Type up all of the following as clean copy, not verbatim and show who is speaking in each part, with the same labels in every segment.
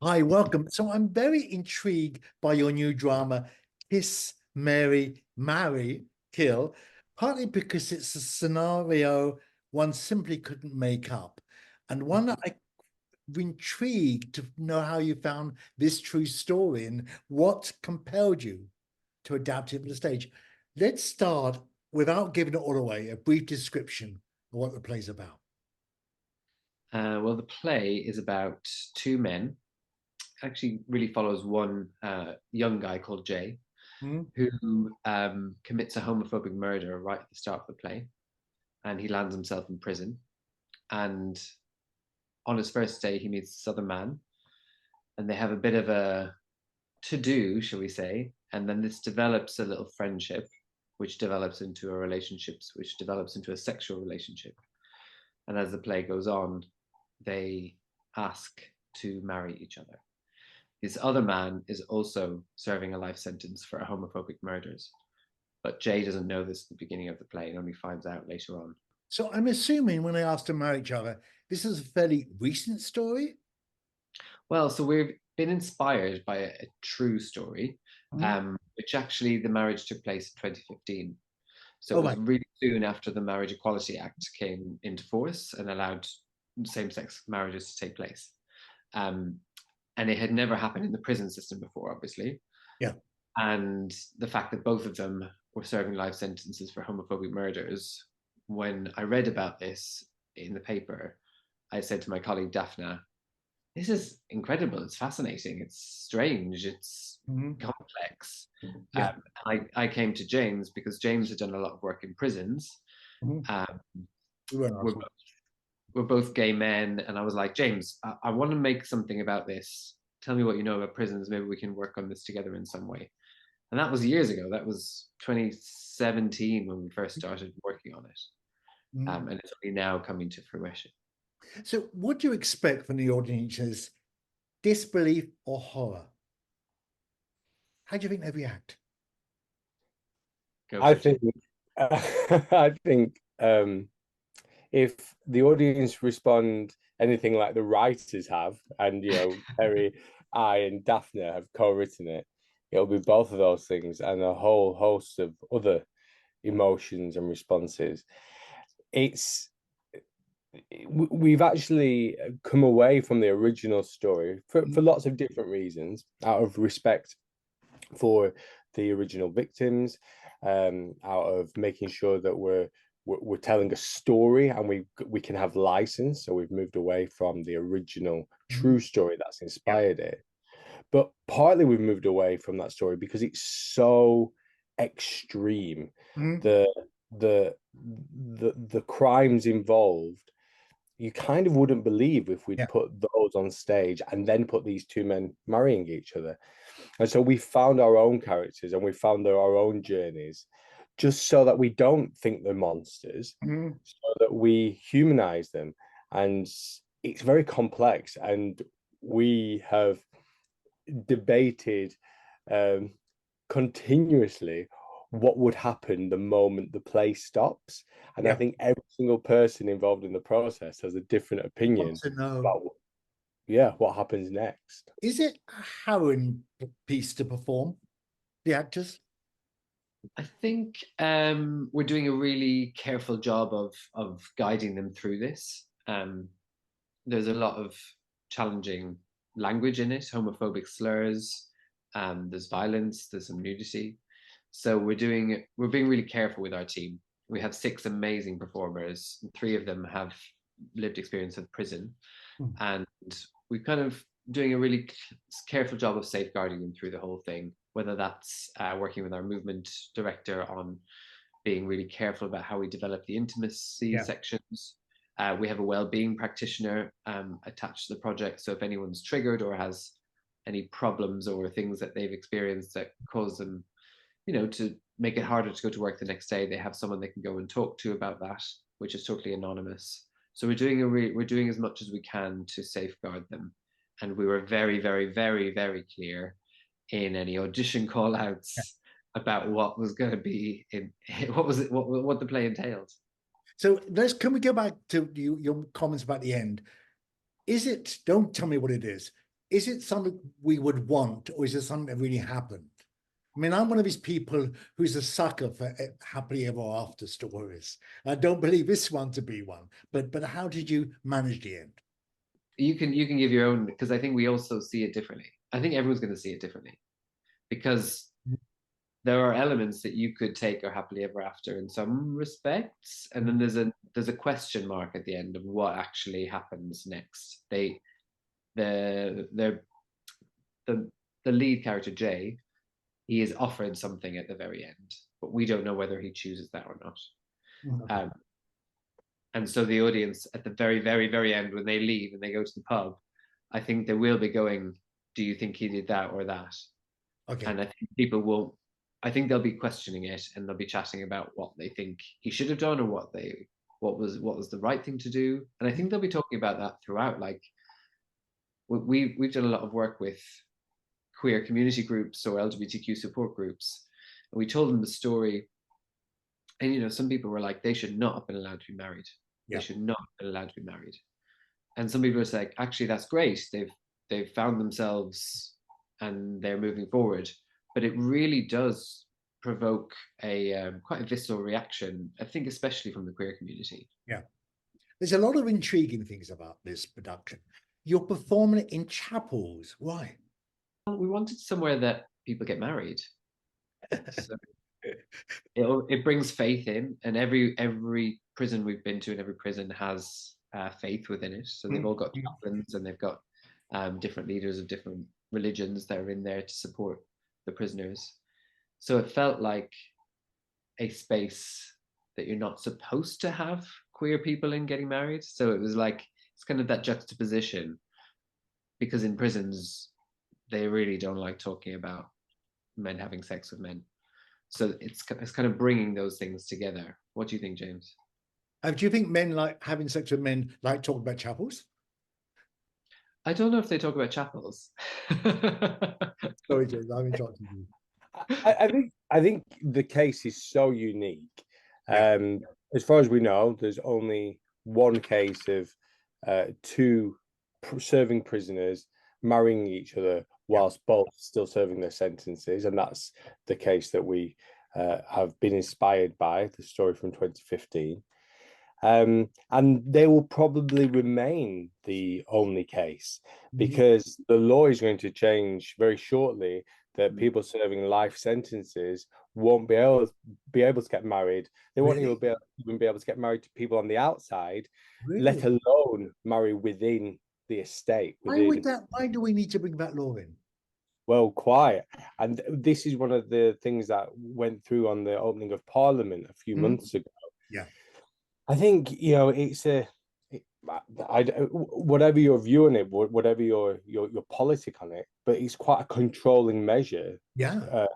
Speaker 1: Hi, welcome. So I'm very intrigued by your new drama, Kiss, Mary, Marry, Kill, partly because it's a scenario one simply couldn't make up, and one that I'm intrigued to know how you found this true story and what compelled you to adapt it for the stage. Let's start, without giving it all away, a brief description of what the play's about.
Speaker 2: Well, the play is about two men. Actually, really follows one young guy called Jay,
Speaker 1: Hmm?
Speaker 2: who commits a homophobic murder right at the start of the play, and he lands himself in prison. And on his first day, he meets this other man, and they have a bit of a to-do, shall we say? And then this develops a little friendship, which develops into a relationship, which develops into a sexual relationship. And as the play goes on, they ask to marry each other. This other man is also serving a life sentence for homophobic murders, but Jay doesn't know this at the beginning of the play and only finds out later on.
Speaker 1: So I'm assuming when they asked to marry each other, this is a fairly recent story.
Speaker 2: Well, so we've been inspired by a true story,
Speaker 1: Mhm.
Speaker 2: which actually the marriage took place in 2015. So it
Speaker 1: Oh,
Speaker 2: was
Speaker 1: right.
Speaker 2: really soon after the Marriage Equality Act came into force and allowed same-sex marriages to take place. Um, and it had never happened in the prison system before, obviously.
Speaker 1: Yeah.
Speaker 2: And the fact that both of them were serving life sentences for homophobic murders, when I read about this in the paper, I said to my colleague Daphne, this is incredible. It's fascinating. It's strange. It's
Speaker 1: Mhm.
Speaker 2: complex.
Speaker 1: Yeah.
Speaker 2: I came to James because James had done a lot of work in prisons.
Speaker 1: Mhm.
Speaker 2: Um,
Speaker 1: We were
Speaker 2: we're,
Speaker 1: not.
Speaker 2: we're both gay men. And I was like, James, I want to make something about this. Tell me what you know about prisons. Maybe we can work on this together in some way. And that was years ago. That was 2017 when we first started working on it.
Speaker 1: Mhm.
Speaker 2: And it's only now coming to fruition.
Speaker 1: So what do you expect from the audiences? Disbelief or horror? How do you think they react?
Speaker 2: Go
Speaker 3: I
Speaker 2: for it, Jim.
Speaker 3: think I think if the audience respond anything like the writers have, and Terry, I, and Daphne have co-written it, it'll be both of those things and a whole host of other emotions and responses. It's we've actually come away from the original story for lots of different reasons, out of respect for the original victims, out of making sure that we're telling a story and we can have license. So we've moved away from the original
Speaker 1: Mhm.
Speaker 3: true story that's
Speaker 1: Yeah.
Speaker 3: inspired it. But partly we've moved away from that story because it's so extreme.
Speaker 1: Mhm.
Speaker 3: The the crimes involved, you kind of wouldn't believe if we'd
Speaker 1: Yeah.
Speaker 3: put those on stage and then put these two men marrying each other. And so we found our own characters and we found our own journeys just so that we don't think they're monsters,
Speaker 1: Mhm.
Speaker 3: so that we humanize them. And it's very complex. And we have debated um, continuously what would happen the moment the play stops. And I
Speaker 1: Yeah.
Speaker 3: think every single person involved in the process has a different
Speaker 1: Want
Speaker 3: opinion
Speaker 1: to know,
Speaker 3: about, yeah, what happens next.
Speaker 1: is it a harrowing piece to perform, the actors?
Speaker 2: I think we're doing a really careful job of guiding them through this. There's a lot of challenging language in it, homophobic slurs. There's violence. There's some nudity. So we're being really careful with our team. We have six amazing performers. Three of them have lived experience of prison,
Speaker 1: Mm.
Speaker 2: and we're kind of doing a really careful job of safeguarding them through the whole thing. Whether that's working with our movement director on being really careful about how we develop the intimacy
Speaker 1: Yeah.
Speaker 2: sections. We have a well-being practitioner attached to the project, so if anyone's triggered or has any problems or things that they've experienced that cause them, to make it harder to go to work the next day, they have someone they can go and talk to about that, which is totally anonymous. So we're doing as much as we can to safeguard them, and we were very, very, very, very clear in any audition call outs about what was going to be in what the play entailed.
Speaker 1: So can we go back to your comments about the end? Is it, don't tell me what it is. is it something we would want, or is it something that really happened? I mean, I'm one of these people who's a sucker for happily ever after stories. I don't believe this one to be one, but how did you manage the end?
Speaker 2: You can give your own, because I think we also see it differently. I think everyone's going to see it differently, because there are elements that you could take or happily ever after in some respects, and then there's a question mark at the end of what actually happens next. The lead character Jay, he is offered something at the very end, but we don't know whether he chooses that or not.
Speaker 1: Okay.
Speaker 2: And so the audience at the very, very, very end, when they leave and they go to the pub, I think they will be going, do you think he did that or that?
Speaker 1: Okay.
Speaker 2: And I think people will, I think they'll be questioning it, and they'll be chatting about what they think he should have done, or what was the right thing to do. And I think they'll be talking about that throughout. Like, we've done a lot of work with queer community groups or LGBTQ support groups, and we told them the story. And some people were like, they should not have been allowed to be married.
Speaker 1: Yeah.
Speaker 2: They should not have been allowed to be married. And some people are like, actually, that's great. They've found themselves and they're moving forward. But it really does provoke a quite a visceral reaction, I think, especially from the queer community.
Speaker 1: Yeah. There's a lot of intriguing things about this production. You're performing it in chapels. Why?
Speaker 2: We wanted somewhere that people get married. So it brings faith in, and every prison we've been to, and every prison has faith within it. So they've all got chaplains, and they've got different leaders of different religions that are in there to support the prisoners. So it felt like a space that you're not supposed to have queer people in getting married. So it was like, it's kind of that juxtaposition, because in prisons they really don't like talking about men having sex with men. So it's kind of bringing those things together. What do you think, James?
Speaker 1: Do you think men like having sex with men like talking about chapels?
Speaker 2: I don't know if they talk about chapels.
Speaker 1: Sorry, James, I'm interrupting you.
Speaker 3: I think the case is so unique.
Speaker 1: Yeah.
Speaker 3: As far as we know, there's only one case of two serving prisoners marrying each other whilst both still serving their sentences, and that's the case that we have been inspired by, the story from 2015. And they will probably remain the only case, because the law is going to change very shortly, that people serving life sentences won't be able to get married. They won't even be able to get married to people on the outside, let alone marry within the estate.
Speaker 1: Why do we need to bring that law in?
Speaker 3: Well, quite. And this is one of the things that went through on the opening of Parliament a few months ago.
Speaker 1: Yeah.
Speaker 3: I think, it's whatever your view on it, whatever your politic on it, but it's quite a controlling measure.
Speaker 1: Yeah.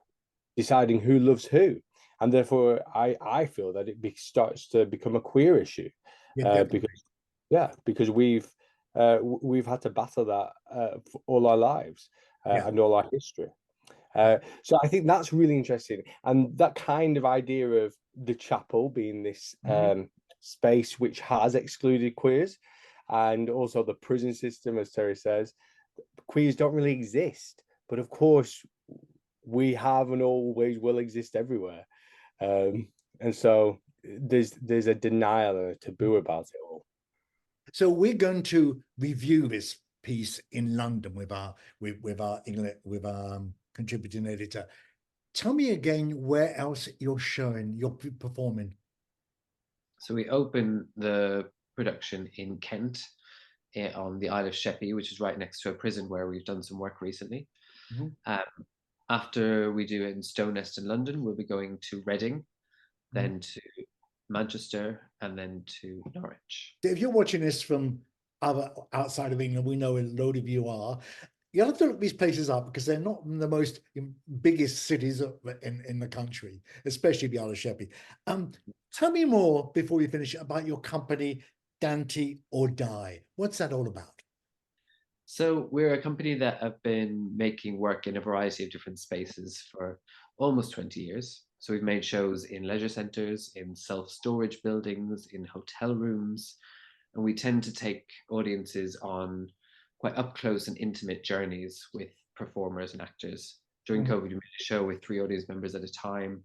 Speaker 3: Deciding who loves who, and therefore I feel that it starts to become a queer issue, because we've had to battle that for all our lives and all our history. So I think that's really interesting, and that kind of idea of the chapel being this space which has excluded queers, and also the prison system, as Terry says, queers don't really exist, but of course we have and always will exist everywhere, and so there's a denial and a taboo about it all.
Speaker 1: So we're going to review this piece in London with our contributing editor. Tell me again where else you're performing.
Speaker 2: So we open the production in Kent, on the Isle of Sheppey, which is right next to a prison where we've done some work recently. After we do it in Stonenest in London, we'll be going to Reading, then to Manchester, and then to Norwich.
Speaker 1: If you're watching this from outside of England, we know a load of you are. You have to look these places up, because they're not the most biggest cities in the country, especially the Isle of Sheppey. Tell me more before we finish about your company, Dante or Die. What's that all about?
Speaker 2: So we're a company that have been making work in a variety of different spaces for almost 20 years. So we've made shows in leisure centres, in self-storage buildings, in hotel rooms, and we tend to take audiences on quite up close and intimate journeys with performers and actors. During COVID, we made a show with 3 audience members at a time,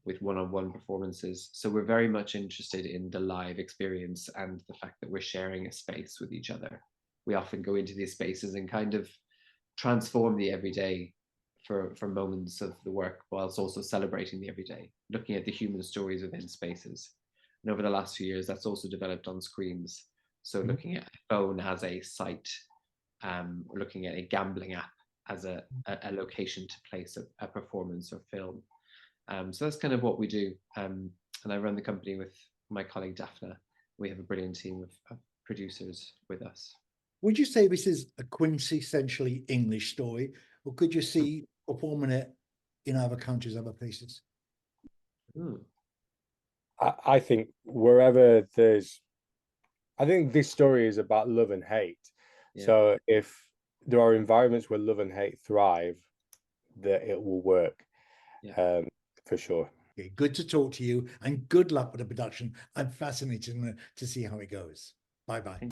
Speaker 2: with one-on-one performances. So we're very much interested in the live experience and the fact that we're sharing a space with each other. We often go into these spaces and kind of transform the everyday for moments of the work, whilst also celebrating the everyday, looking at the human stories within spaces. And over the last few years, that's also developed on screens. So looking at a phone as a site, looking at a gambling app as a location to place a performance or film. So that's kind of what we do. And I run the company with my colleague Daphne. We have a brilliant team of producers with us.
Speaker 1: Would you say this is a quintessentially English story, or could you see performing it in other countries, other places?
Speaker 3: I think wherever there's, I think this story is about love and hate. Yeah. So if there are environments where love and hate thrive, that it will work. Yeah. For sure.
Speaker 1: Okay, good to talk to you, and good luck with the production. I'm fascinated to see how it goes. Bye-bye.